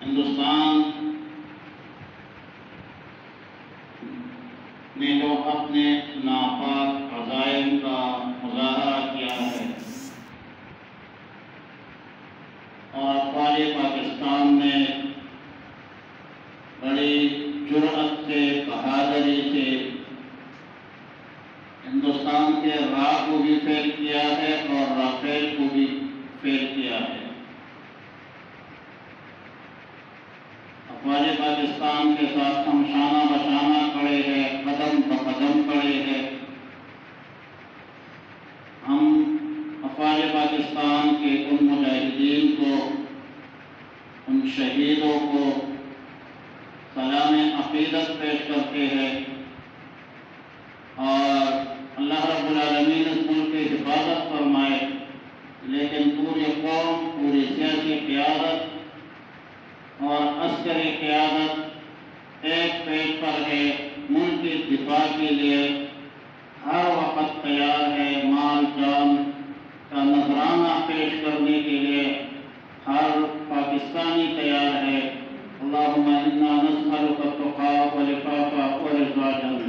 ہندوستان نے جو اپنے ناپاک عزائم کا مظاہرہ کیا ہے اور افواج پاکستان نے بڑی جرأت سے، بہادری سے ہندوستان کے راہ کو بھی فیل کیا ہے اور رافیل کو بھی فیل کیا ہے۔ افواج پاکستان کے ساتھ ہم شانہ بشانہ کھڑے ہیں، قدم بقدم کھڑے ہیں۔ ہم افواج پاکستان کے ان مجاہدین کو، ان شہیدوں کو سلام عقیدت پیش کرتے ہیں اور اللہ رب العالمین اس ملک کی حفاظت فرمائے، لیکن پوری قوم، پوری سیاسی قیادت اور عسکری قیادت ایک پیج پر ہے، ملک کی دفاع کے لیے ہر وقت تیار ہے، مال جان کا نذرانہ پیش کرنے کے لیے ہر پاکستانی تیار ہے۔ اللہم انا نسألک التقی والعفاف والغنی۔